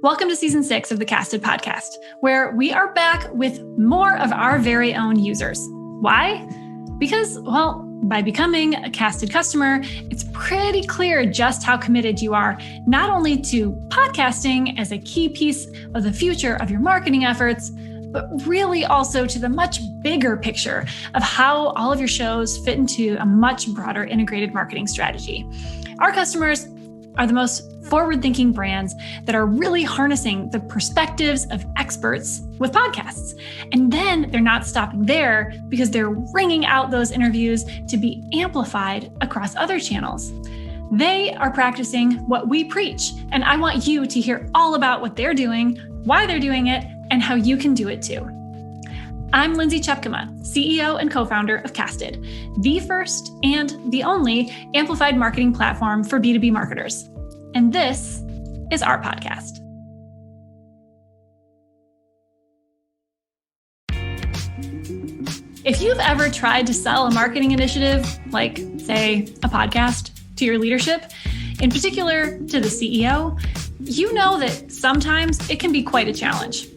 Welcome to Season 6 of the Casted Podcast, where we are back with more of our very own users. Why? Because, by becoming a Casted customer, it's pretty clear just how committed you are, not only to podcasting as a key piece of the future of your marketing efforts, but really also to the much bigger picture of how all of your shows fit into a much broader integrated marketing strategy. Our customers are the most forward-thinking brands that are really harnessing the perspectives of experts with podcasts. And then they're not stopping there because they're wringing out those interviews to be amplified across other channels. They are practicing what we preach, and I want you to hear all about what they're doing, why they're doing it, and how you can do it too. I'm Lindsay Chepkema, CEO and co-founder of Casted, the first and the only amplified marketing platform for B2B marketers. And this is our podcast. If you've ever tried to sell a marketing initiative, like, say, a podcast, to your leadership, in particular to the CEO, you know that sometimes it can be quite a challenge.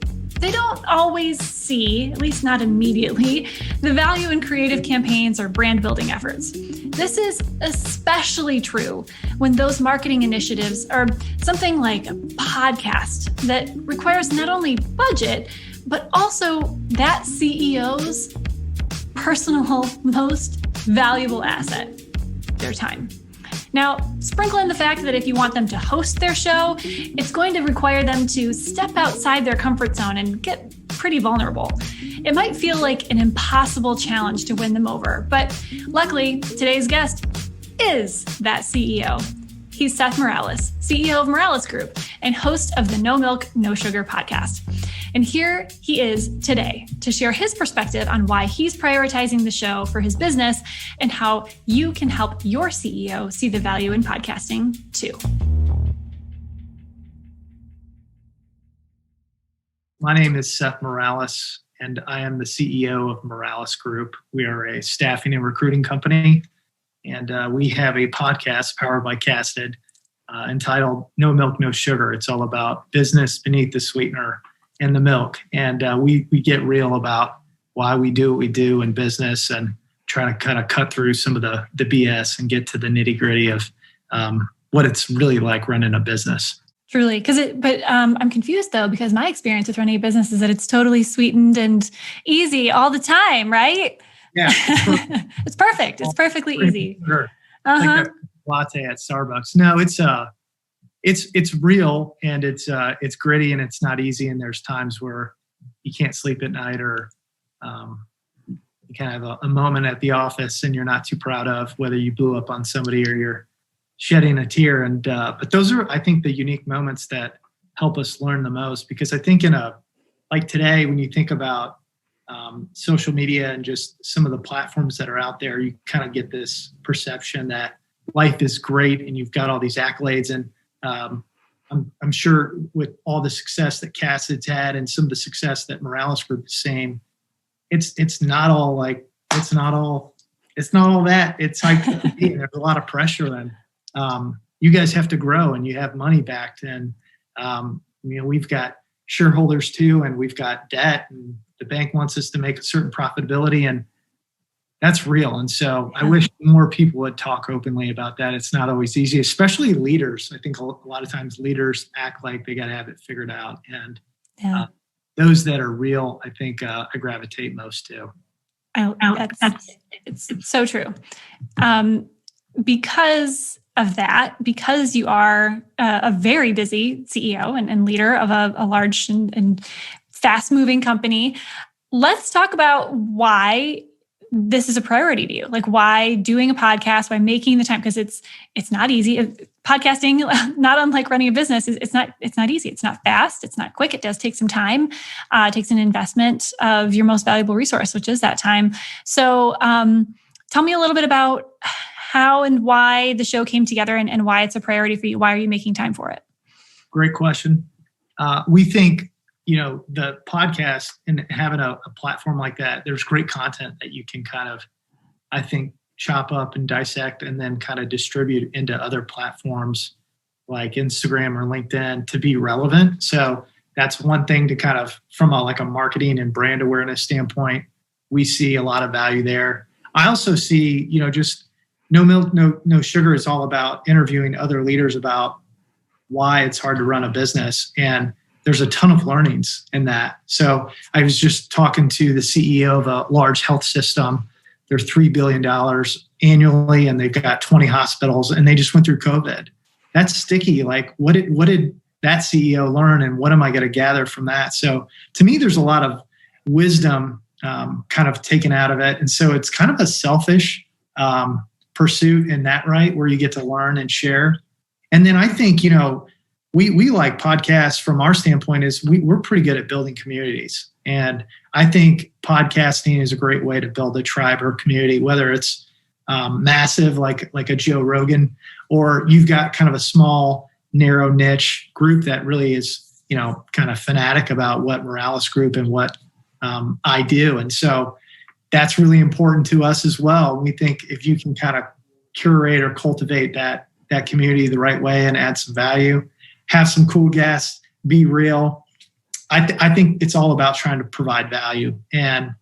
They don't always see, at least not immediately, the value in creative campaigns or brand building efforts. This is especially true when those marketing initiatives are something like a podcast that requires not only budget, but also that CEO's personal most valuable asset, their time. Now, sprinkle in the fact that if you want them to host their show, it's going to require them to step outside their comfort zone and get pretty vulnerable. It might feel like an impossible challenge to win them over, but luckily, today's guest is that CEO. He's Seth Morales, CEO of Morales Group and host of the No Milk, No Sugar podcast. And here he is today to share his perspective on why he's prioritizing the show for his business and how you can help your CEO see the value in podcasting too. My name is Seth Morales, and I am the CEO of Morales Group. We are a staffing and recruiting company, and we have a podcast powered by Casted entitled No Milk, No Sugar. It's all about business beneath the sweetener and the milk. And we get real about why we do what we do in business and try to kind of cut through some of the BS and get to the nitty gritty of what it's really like running a business. Truly. But I'm confused though, because my experience with running a business is that it's totally sweetened and easy all the time, right? Yeah. It's perfect. It's perfectly easy. Sure. Like a latte at Starbucks. No, it's real, and it's gritty, and it's not easy. And there's times where you can't sleep at night, or you kind of have a moment at the office and you're not too proud of, whether you blew up on somebody or you're shedding a tear. And but those are, I think, the unique moments that help us learn the most. Because I think like today, when you think about social media and just some of the platforms that are out there, you kind of get this perception that life is great and you've got all these accolades. And I'm sure with all the success that Cassid's had and some of the success that Morales Group is seeing, it's not all that. It's like there's a lot of pressure, and you guys have to grow, and you have money backed, and we've got shareholders too, and we've got debt, and the bank wants us to make a certain profitability, and that's real. And so I wish more people would talk openly about that. It's not always easy, especially leaders. I think a lot of times leaders act like they got to have it figured out. And those that are real, I think I gravitate most to. It's so true. Because of that, because you are a very busy CEO and leader of a large and fast-moving company, let's talk about why this is a priority to you. Like, why doing a podcast, why making the time? Because it's not easy. Podcasting, not unlike running a business, it's not easy. It's not fast. It's not quick. It does take some time. It takes an investment of your most valuable resource, which is that time. So tell me a little bit about how and why the show came together and why it's a priority for you. Why are you making time for it? Great question. We think the podcast and having a platform like that, there's great content that you can kind of, I think, chop up and dissect and then kind of distribute into other platforms like Instagram or LinkedIn to be relevant. So that's one thing to kind of, from like a marketing and brand awareness standpoint, we see a lot of value there. I also see, just no milk, no sugar is all about interviewing other leaders about why it's hard to run a business. And there's a ton of learnings in that. So I was just talking to the CEO of a large health system. They're $3 billion annually, and they've got 20 hospitals, and they just went through COVID. That's sticky. Like, what did that CEO learn, and what am I going to gather from that? So to me, there's a lot of wisdom kind of taken out of it. And so it's kind of a selfish pursuit in that, right, where you get to learn and share. And then I think, we like podcasts from our standpoint is we're pretty good at building communities. And I think podcasting is a great way to build a tribe or community, whether it's massive, like a Joe Rogan, or you've got kind of a small, narrow niche group that really is, kind of fanatic about what Morales Group and what I do. And so that's really important to us as well. We think if you can kind of curate or cultivate that community the right way and add some value, have some cool guests, be real. I think it's all about trying to provide value. And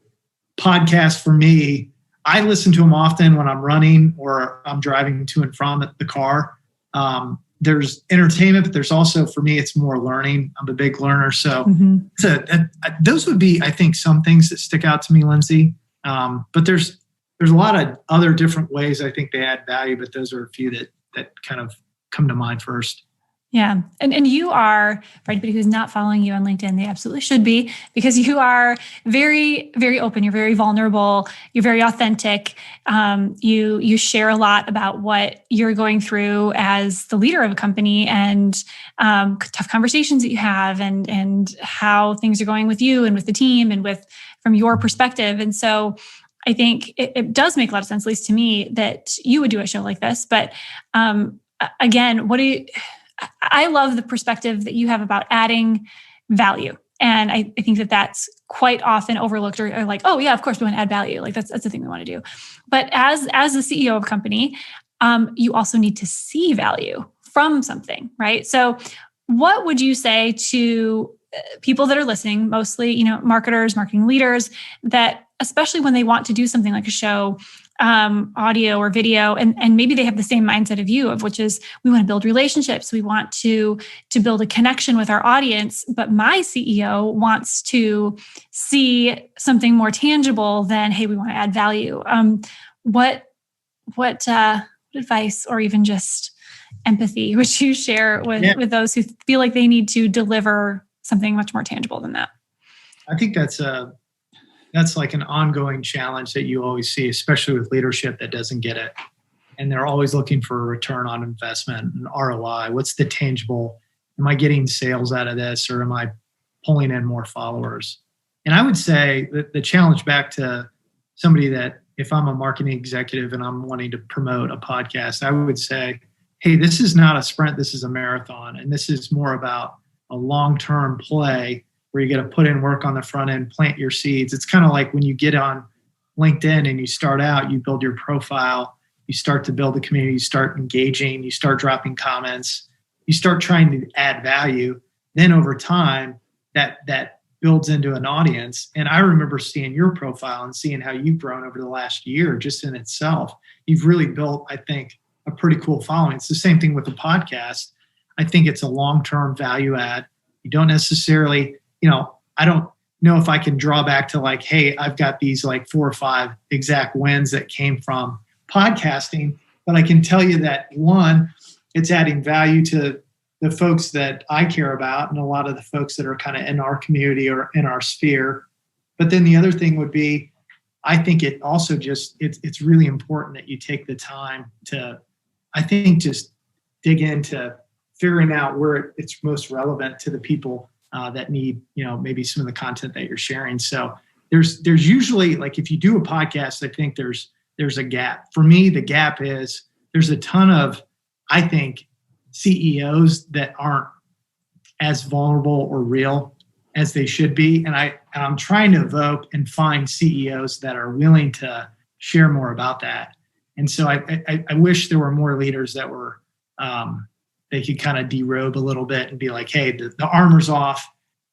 podcasts for me, I listen to them often when I'm running or I'm driving to and from the car. There's entertainment, but there's also, for me, it's more learning. I'm a big learner. So those would be, I think, some things that stick out to me, Lindsay. But there's a lot of other different ways I think they add value, but those are a few that kind of come to mind first. Yeah. And you are, for anybody who's not following you on LinkedIn, they absolutely should be, because you are very, very open. You're very vulnerable. You're very authentic. You share a lot about what you're going through as the leader of a company, and tough conversations that you have, and how things are going with you and with the team and from your perspective. And so I think it does make a lot of sense, at least to me, that you would do a show like this. But again, I love the perspective that you have about adding value. And I think that that's quite often overlooked, or like, oh yeah, of course we want to add value. Like that's the thing we want to do. But as the CEO of a company, you also need to see value from something, right? So what would you say to people that are listening, mostly, marketers, marketing leaders, that especially when they want to do something like a show, audio or video, and maybe they have the same mindset of you, which is we want to build relationships, we want to build a connection with our audience, but my CEO wants to see something more tangible than, hey, we want to add value. What advice, or even just empathy, would you share with those who feel like they need to deliver something much more tangible than that? I think that's like an ongoing challenge that you always see, especially with leadership that doesn't get it. And they're always looking for a return on investment and ROI. What's the tangible? Am I getting sales out of this, or am I pulling in more followers? And I would say that the challenge, back to somebody that, if I'm a marketing executive and I'm wanting to promote a podcast, I would say, hey, this is not a sprint, this is a marathon. And this is more about a long-term play where you got to put in work on the front end, plant your seeds. It's kind of like when you get on LinkedIn and you start out, you build your profile, you start to build a community, you start engaging, you start dropping comments, you start trying to add value. Then over time, that builds into an audience. And I remember seeing your profile and seeing how you've grown over the last year just in itself. You've really built, I think, a pretty cool following. It's the same thing with the podcast. I think it's a long-term value add. You don't necessarily, I don't know if I can draw back to like, hey, I've got these like 4 or 5 exact wins that came from podcasting, but I can tell you that, one, it's adding value to the folks that I care about and a lot of the folks that are kind of in our community or in our sphere. But then the other thing would be, I think it also it's really important that you take the time to, I think, just dig into figuring out where it's most relevant to the people that need, maybe some of the content that you're sharing. So there's usually, like, if you do a podcast, I think there's a gap. For me, the gap is there's a ton of, I think, CEOs that aren't as vulnerable or real as they should be. And I'm trying to evoke and find CEOs that are willing to share more about that. And so I wish there were more leaders that were they could kind of derobe a little bit and be like, hey, the armor's off.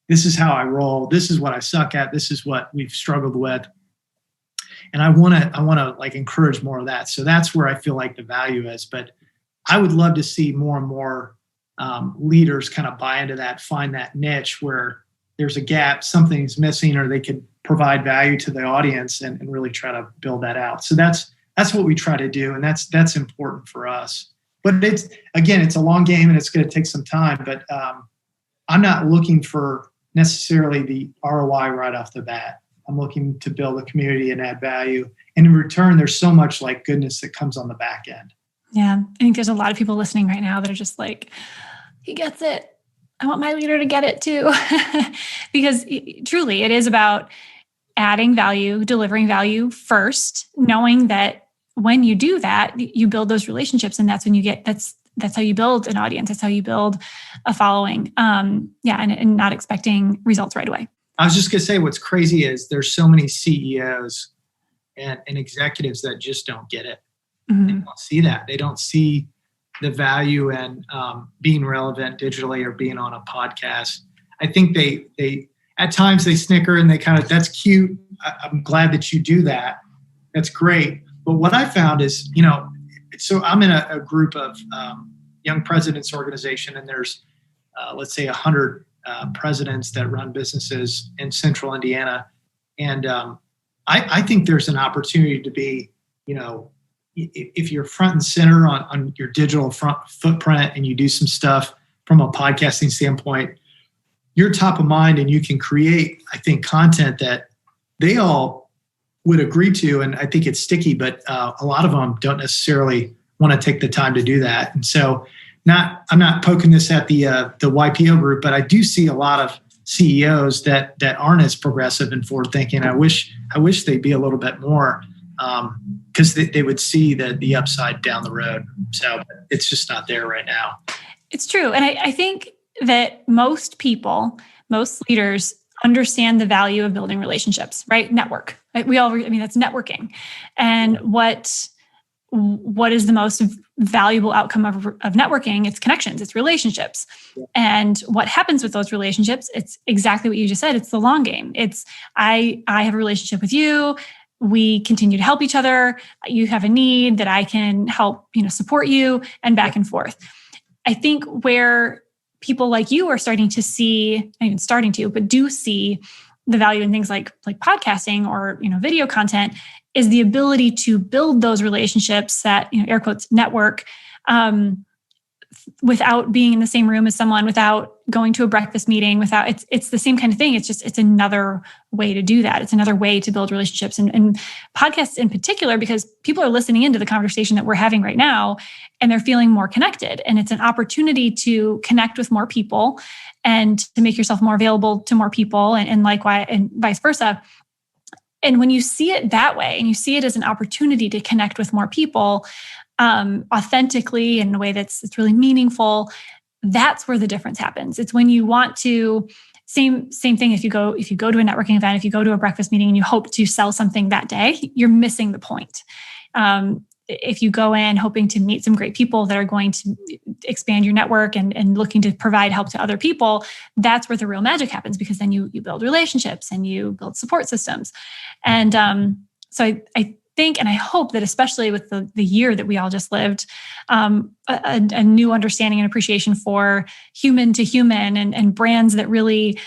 This is how I roll. This is what I suck at. This is what we've struggled with. And I want to like encourage more of that. So that's where I feel like the value is. But I would love to see more and more leaders kind of buy into that, find that niche where there's a gap, something's missing, or they could provide value to the audience and really try to build that out. So that's what we try to do. And that's important for us. But it's a long game and it's going to take some time. But I'm not looking for necessarily the ROI right off the bat. I'm looking to build a community and add value. And in return, there's so much like goodness that comes on the back end. Yeah. I think there's a lot of people listening right now that are just like, he gets it. I want my leader to get it too. Because truly it is about adding value, delivering value first, knowing that when you do that, you build those relationships. And that's when you get, that's how you build an audience. That's how you build a following. And not expecting results right away. I was just going to say, what's crazy is there's so many CEOs and executives that just don't get it. Mm-hmm. They don't see that. They don't see the value in being relevant digitally or being on a podcast. I think they at times they snicker and they kind of, that's cute. I'm glad that you do that. That's great. But what I found is, so I'm in a group of young presidents organization, and there's, let's say 100 presidents that run businesses in central Indiana. And I think there's an opportunity to be, if you're front and center on your digital front footprint and you do some stuff from a podcasting standpoint, you're top of mind and you can create, I think, content that they all would agree to. And I think it's sticky, but a lot of them don't necessarily want to take the time to do that. And so I'm not poking this at the YPO group, but I do see a lot of CEOs that aren't as progressive and forward thinking. I wish they'd be a little bit more, because they would see the upside down the road. So it's just not there right now. It's true. And I think that most leaders understand the value of building relationships, right? Network. Right? That's networking. And what is the most valuable outcome of networking? It's connections, it's relationships. Yeah. And what happens with those relationships, it's exactly what you just said. It's the long game. It's, I have a relationship with you. We continue to help each other. You have a need that I can help, support you, and back and forth. I think where people like you are starting to see, not even starting to, but do see the value in things like podcasting or, video content, is the ability to build those relationships, that, air quotes, network, without being in the same room as someone, without going to a breakfast meeting, it's the same kind of thing. It's another way to do that. It's another way to build relationships, and podcasts in particular, because people are listening into the conversation that we're having right now and they're feeling more connected. And it's an opportunity to connect with more people and to make yourself more available to more people, and likewise, and vice versa. And when you see it that way, and you see it as an opportunity to connect with more people authentically in a way that's really meaningful, that's where the difference happens. It's when you want to, same thing. If you go to a networking event, if you go to a breakfast meeting and you hope to sell something that day, you're missing the point. If you go in hoping to meet some great people that are going to expand your network and looking to provide help to other people, that's where the real magic happens, because then you build relationships and you build support systems. And so I think, and I hope that especially with the year that we all just lived, a new understanding and appreciation for human to human and brands that really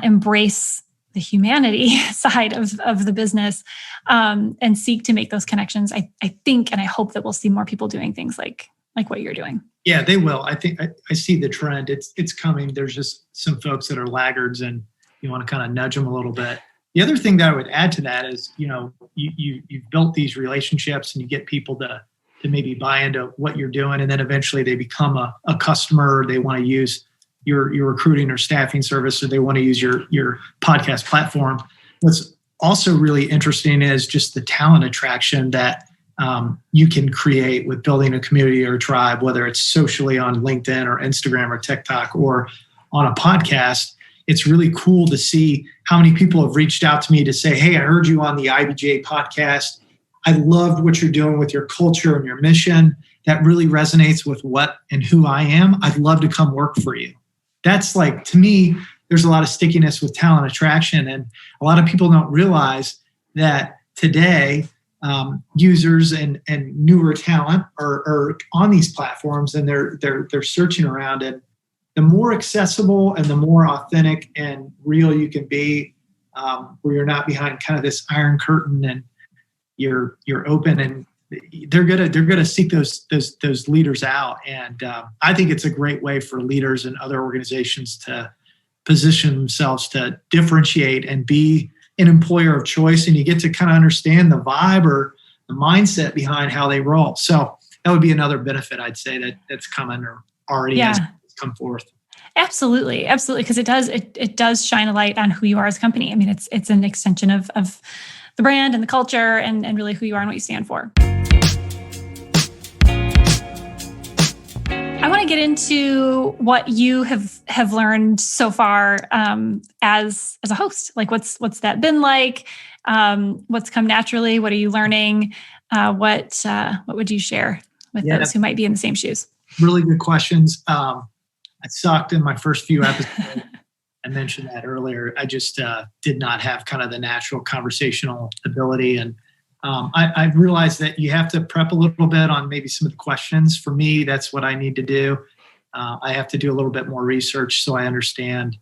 embrace the humanity side of the business, and seek to make those connections. I think, and I hope that we'll see more people doing things like what you're doing. Yeah, they will. I think I see the trend. It's coming. There's just some folks that are laggards, and you want to kind of nudge them a little bit. The other thing that I would add to that is, you've built these relationships and you get people to maybe buy into what you're doing, and then eventually they become a customer. They want to use your recruiting or staffing service, or they want to use your podcast platform. What's also really interesting is just the talent attraction that you can create with building a community or a tribe, whether it's socially on LinkedIn or Instagram or TikTok or on a podcast. It's really cool to see how many people have reached out to me to say, hey, I heard you on the IBJ podcast. I loved what you're doing with your culture and your mission. that really resonates with what and who I am, I'd love to come work for you. That's like, to me, there's a lot of stickiness with talent attraction. And a lot of people don't realize that today, users and newer talent are on these platforms, and they're searching around. And the more accessible and the more authentic and real you can be, where you're not behind kind of this iron curtain, and you're open, and they're gonna seek those leaders out. And I think it's a great way for leaders and other organizations to position themselves to differentiate and be an employer of choice. And you get to kind of understand the vibe or the mindset behind how they roll. So that would be another benefit, I'd say, that's coming or already has come forth. Absolutely. Because it does shine a light on who you are as a company. I mean, it's an extension of the brand and the culture and really who you are and what you stand for. I want to get into what you have learned so far as a host. Like, what's that been like? What's come naturally? What are you learning? What would you share with those who might be in the same shoes? Really good questions. I sucked in my first few episodes. I mentioned that earlier. I just did not have kind of the natural conversational ability. And I realized that you have to prep a little bit on maybe some of the questions. For me, that's what I need to do. I have to do a little bit more research so I understand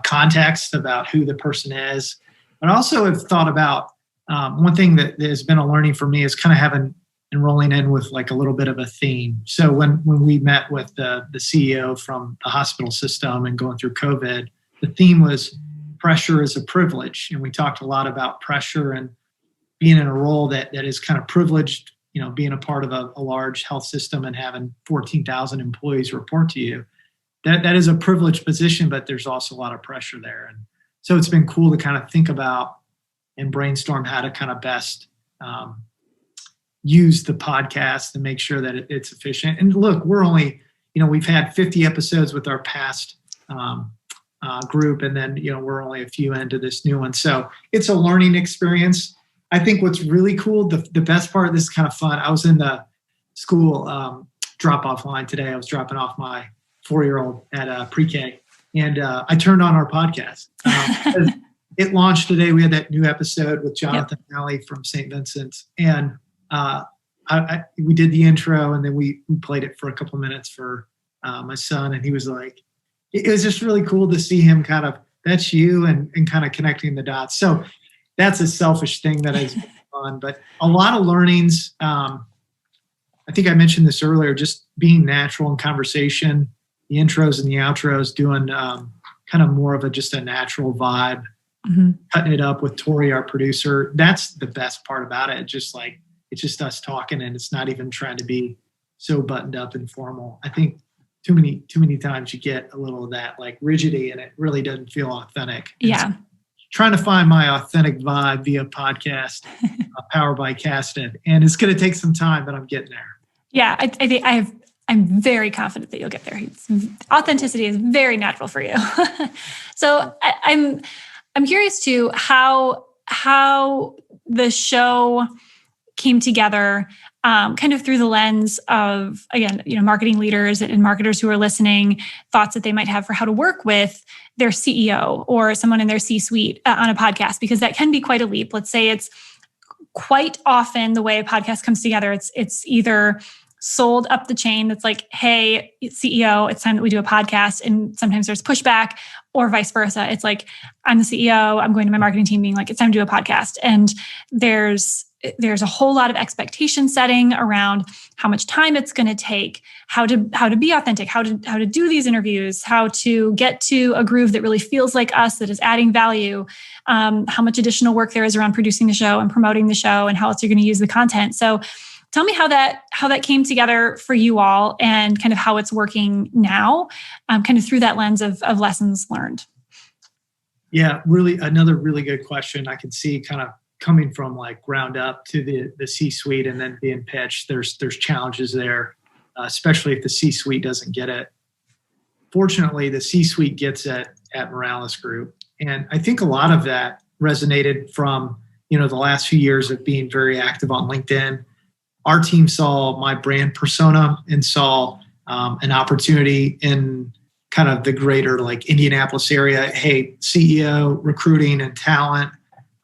context about who the person is. But I also have thought about one thing that has been a learning for me is kind of rolling in with like a little bit of a theme. So when we met with the CEO from the hospital system and going through COVID, the theme was pressure is a privilege. And we talked a lot about pressure and being in a role that is kind of privileged, being a part of a large health system and having 14,000 employees report to you. That is a privileged position, but there's also a lot of pressure there. And so it's been cool to kind of think about and brainstorm how to kind of best use the podcast and make sure that it's efficient. And look, we're only, we've had 50 episodes with our past group, and then, we're only a few into this new one. So it's a learning experience. I think what's really cool, the best part, this is kind of fun. I was in the school drop-off line today. I was dropping off my 4-year-old at pre-K, and I turned on our podcast. It launched today. We had that new episode with Jonathan Alley from St. Vincent's, and we did the intro, and then we played it for a couple of minutes for my son, and he was like, it was just really cool to see him kind of, that's you, and kind of connecting the dots. So that's a selfish thing that has been fun, but a lot of learnings. I think I mentioned this earlier, just being natural in conversation, the intros and the outros, doing kind of more of just a natural vibe, cutting it up with Tori, our producer. That's the best part about it. It's just us talking, and it's not even trying to be so buttoned up and formal. I think too many times you get a little of that like rigidity, and it really doesn't feel authentic. Yeah. Trying to find my authentic vibe via podcast, powered by Casted, and it's going to take some time, but I'm getting there. Yeah, I think I'm very confident that you'll get there. Authenticity is very natural for you. So I'm curious too how the show came together, kind of through the lens of, again, marketing leaders and marketers who are listening, thoughts that they might have for how to work with their CEO or someone in their C-suite on a podcast, because that can be quite a leap. Let's say it's quite often the way a podcast comes together. It's either sold up the chain. It's like, hey, CEO, it's time that we do a podcast. And sometimes there's pushback, or vice versa. It's like, I'm the CEO, I'm going to my marketing team being like, it's time to do a podcast. And there's a whole lot of expectation setting around how much time it's going to take, how to be authentic, how to do these interviews, how to get to a groove that really feels like us, that is adding value, how much additional work there is around producing the show and promoting the show, and how else you're going to use the content. So tell me how that came together for you all, and kind of how it's working now, kind of through that lens of lessons learned. Yeah, really, another really good question. I can see kind of coming from like ground up to the C-suite and then being pitched. There's challenges there, especially if the C-suite doesn't get it. Fortunately, the C-suite gets it at Morales Group, and I think a lot of that resonated from the last few years of being very active on LinkedIn. our team saw my brand persona and saw an opportunity in kind of the greater like Indianapolis area. Hey, CEO, recruiting and talent,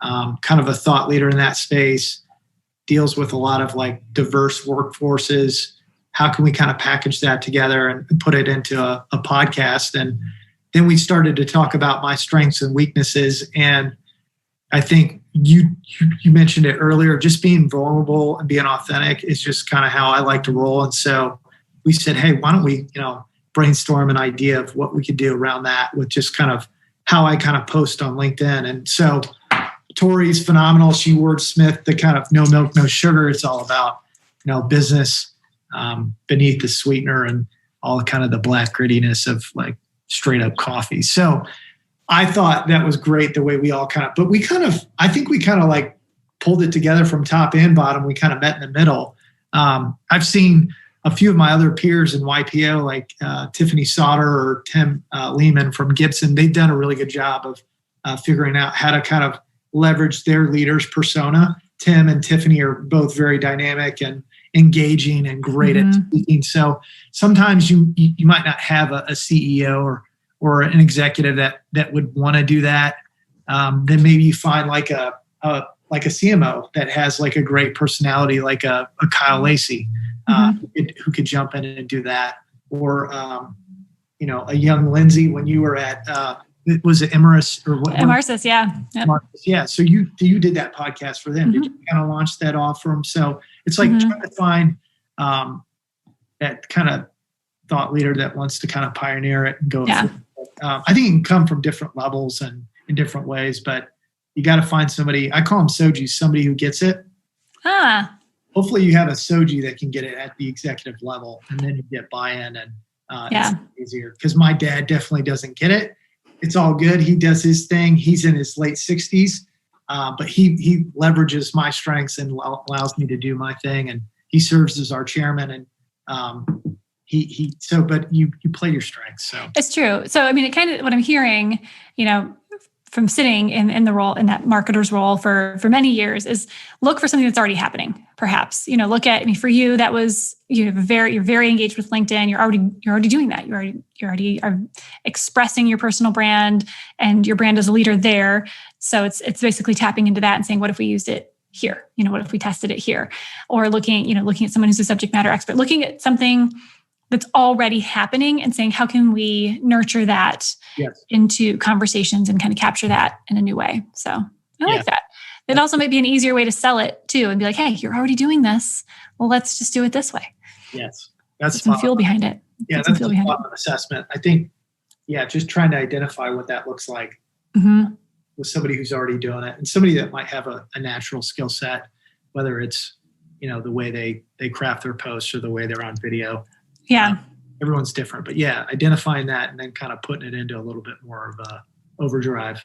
kind of a thought leader in that space, deals with a lot of like diverse workforces. How can we kind of package that together and put it into a podcast? And then we started to talk about my strengths and weaknesses. And I think you mentioned it earlier, just being vulnerable and being authentic is just kind of how I like to roll. And so we said, hey, why don't we, brainstorm an idea of what we could do around that with just kind of how I kind of post on LinkedIn. And so Tori's phenomenal. She wordsmithed the kind of no milk, no sugar. It's all about, business beneath the sweetener and all kind of the black grittiness of like straight up coffee. So I thought that was great the way we all I think we kind of like pulled it together from top and bottom. We kind of met in the middle. I've seen a few of my other peers in YPO, like Tiffany Sauter or Tim Lehman from Gibson. They've done a really good job of figuring out how to kind of leverage their leaders persona. Tim and Tiffany are both very dynamic and engaging and great at speaking. So sometimes you might not have a CEO or an executive that would want to do that. Then maybe you find like a CMO that has like a great personality, like a Kyle Lacey, who could jump in and do that. Or, a young Lindsay when you were at, was it Emerus or what? Emarsis, yeah. Yep. Yeah. So you did that podcast for them. Did you kind of launch that off for them? So it's like trying to find that kind of thought leader that wants to kind of pioneer it and go. Yeah. I think it can come from different levels and in different ways, but you got to find somebody. I call them Soji, somebody who gets it. Hopefully you have a Soji that can get it at the executive level, and then you get buy-in, and it's easier. Because my dad definitely doesn't get it. It's all good. He does his thing. He's in his late 60s, but he leverages my strengths and allows me to do my thing. And he serves as our chairman. And but you play your strengths. So it's true. So I mean, it kind of what I'm hearing, from sitting in the role, in that marketer's role for many years, is look for something that's already happening. Perhaps, look at, for you, that was, you're very engaged with LinkedIn. You're already doing that. You already are expressing your personal brand and your brand as a leader there. So it's basically tapping into that and saying, what if we used it here? What if we tested it here? Or looking at someone who's a subject matter expert, looking at something that's already happening and saying, how can we nurture that into conversations and kind of capture that in a new way? So I like that. It also might be an easier way to sell it too, and be like, hey, you're already doing this. Well, let's just do it this way. Yes. That's some fuel behind it. Yeah, that's a spot on assessment. I think, just trying to identify what that looks like with somebody who's already doing it, and somebody that might have a natural skill set, whether it's, the way they craft their posts or the way they're on video. Yeah. Everyone's different, but identifying that and then kind of putting it into a little bit more of a overdrive.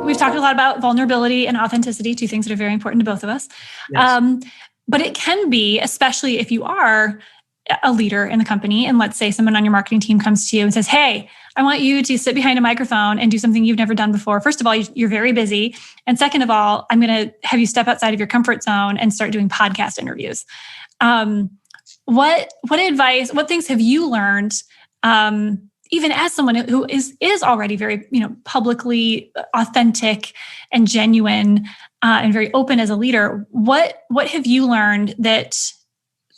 We've talked a lot about vulnerability and authenticity, two things that are very important to both of us. Yes. But it can be, especially if you are a leader in the company, and let's say someone on your marketing team comes to you and says, hey, I want you to sit behind a microphone and do something you've never done before. First of all, you're very busy. And second of all, I'm going to have you step outside of your comfort zone and start doing podcast interviews. What advice, what things have you learned, even as someone who is already very, publicly authentic and genuine and very open as a leader? What have you learned that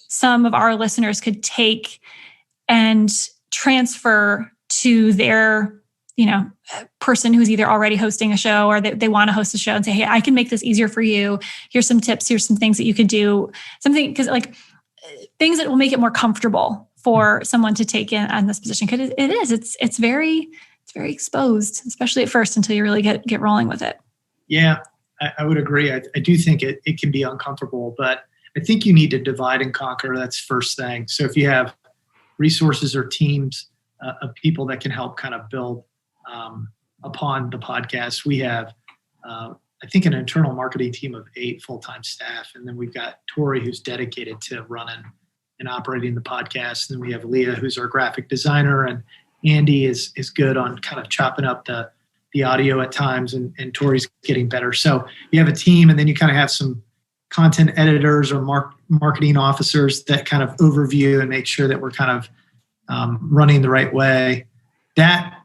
some of our listeners could take and transfer to their, person who's either already hosting a show or they want to host a show, and say, hey, I can make this easier for you. Here's some tips. Here's some things that you could do. Because things that will make it more comfortable for someone to take in on this position. Because it's very exposed, especially at first, until you really get rolling with it. Yeah, I would agree. I do think it can be uncomfortable, but I think you need to divide and conquer. That's first thing. So if you have resources or teams of people that can help kind of build upon the podcast, we have, I think, an internal marketing team of 8 full-time staff. And then we've got Tori, who's dedicated to running and operating the podcast. And then we have Leah, who's our graphic designer. And Andy is good on kind of chopping up the the audio at times, and Tori's getting better. So you have a team, and then you kind of have some content editors or marketing officers that kind of overview and make sure that we're kind of running the right way. That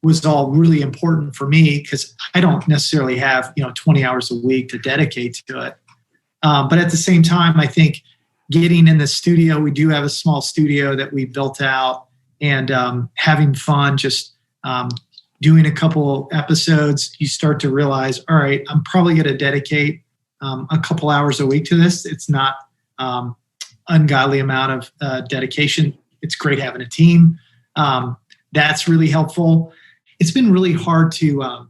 was all really important for me because I don't necessarily have 20 hours a week to dedicate to it. But at the same time, I think getting in the studio, we do have a small studio that we built out, and having fun, just doing a couple episodes, you start to realize, all right, I'm probably going to dedicate a couple hours a week to this. It's not ungodly amount of dedication. It's great having a team. That's really helpful. It's been really hard to,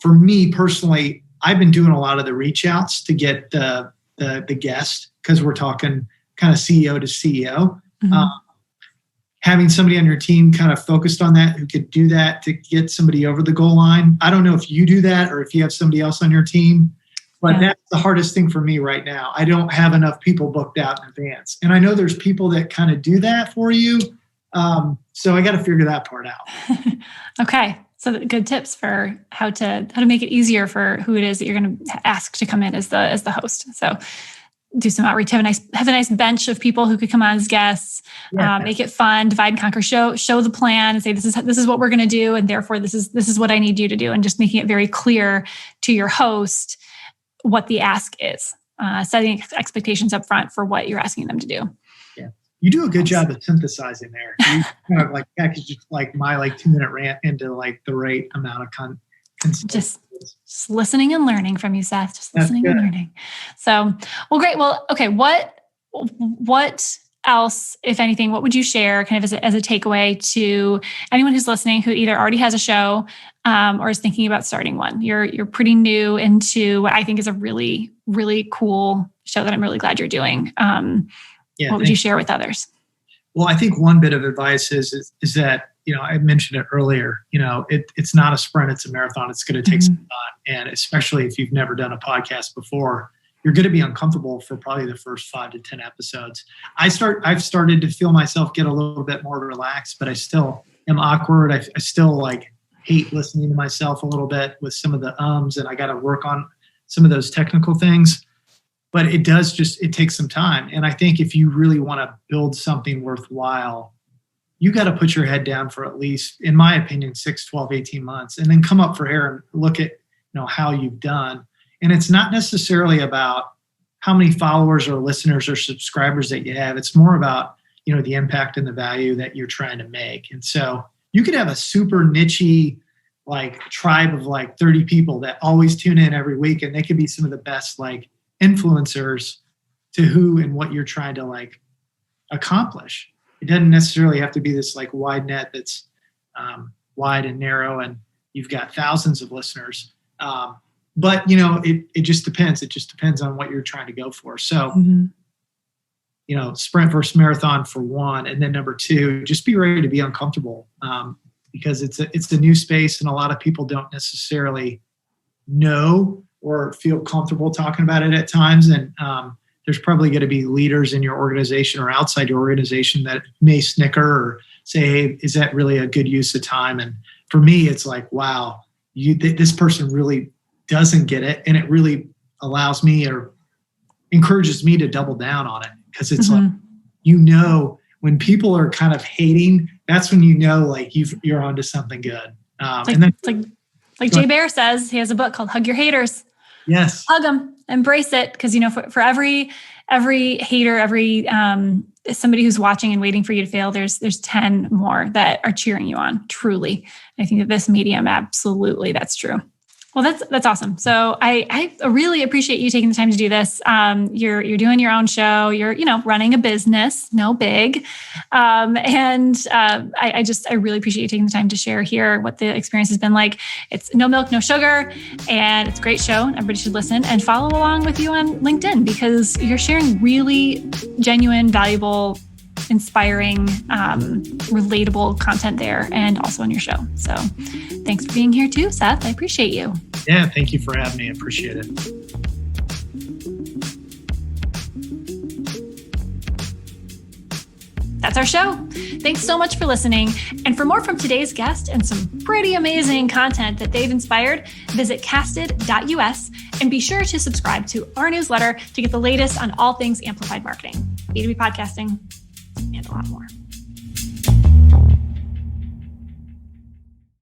for me personally, I've been doing a lot of the reach outs to get the guest, because we're talking kind of CEO to CEO. Mm-hmm. Having somebody on your team kind of focused on that, who could do that to get somebody over the goal line. I don't know if you do that or if you have somebody else on your team, but that's the hardest thing for me right now. I don't have enough people booked out in advance. And I know there's people that kind of do that for you. So I got to figure that part out. Okay. So good tips for how to make it easier for who it is that you're going to ask to come in as the host. So do some outreach, have a nice bench of people who could come on as guests, make it fun, divide and conquer, show the plan, and say, this is what we're going to do. And therefore this is what I need you to do. And just making it very clear to your host what the ask is, setting expectations up front for what you're asking them to do. Yeah. You do a good job of synthesizing there. You kind of like package like my 2-minute rant into the right amount of content. Just listening and learning from you, Seth. Just listening and learning. So, well, great. Well, okay. What else, if anything, what would you share kind of as a takeaway to anyone who's listening who either already has a show or is thinking about starting one? You're pretty new into what I think is a really, really cool show that I'm really glad you're doing. What would you share with others? Well, I think one bit of advice is that, I mentioned it earlier, it's not a sprint, it's a marathon. It's going to take some time. And especially if you've never done a podcast before, you're going to be uncomfortable for probably the first 5 to 10 episodes. I've started to feel myself get a little bit more relaxed, but I still am awkward. I still hate listening to myself a little bit with some of the and I got to work on some of those technical things. But it takes some time. And I think if you really want to build something worthwhile, you got to put your head down for at least, in my opinion, 6, 12, 18 months, and then come up for air and look at, how you've done. And it's not necessarily about how many followers or listeners or subscribers that you have. It's more about, the impact and the value that you're trying to make. And so you could have a super niche-y, tribe of 30 people that always tune in every week, and they could be some of the best, influencers to who and what you're trying to accomplish. It doesn't necessarily have to be this wide net that's wide and narrow and you've got thousands of listeners. But it just depends. It just depends on what you're trying to go for. So, sprint versus marathon for one. And then number 2, just be ready to be uncomfortable because it's a new space and a lot of people don't necessarily know or feel comfortable talking about it at times. And there's probably going to be leaders in your organization or outside your organization that may snicker or say, hey, is that really a good use of time? And for me, it's wow, this person really doesn't get it. And it really allows me or encourages me to double down on it. Because it's when people are kind of hating, that's when you're onto something good. Like Jay Bear says, he has a book called Hug Your Haters. Yes. Hug them, embrace it. Because, for every hater, every somebody who's watching and waiting for you to fail, there's 10 more that are cheering you on, truly. I think that this medium, absolutely, that's true. Well, that's awesome. So I really appreciate you taking the time to do this. You're doing your own show. You're running a business, no big, and I really appreciate you taking the time to share here what the experience has been like. It's no milk, no sugar, and it's a great show. Everybody should listen and follow along with you on LinkedIn because you're sharing really genuine, valuable, inspiring, relatable content there and also on your show. So thanks for being here too, Seth. I appreciate you. Yeah, thank you for having me. I appreciate it. That's that's our show. Thanks so much for listening. And for more from today's guest and some pretty amazing content that they've inspired, visit casted.us and be sure to subscribe to our newsletter to get the latest on all things amplified marketing, B2B podcasting, and a lot more.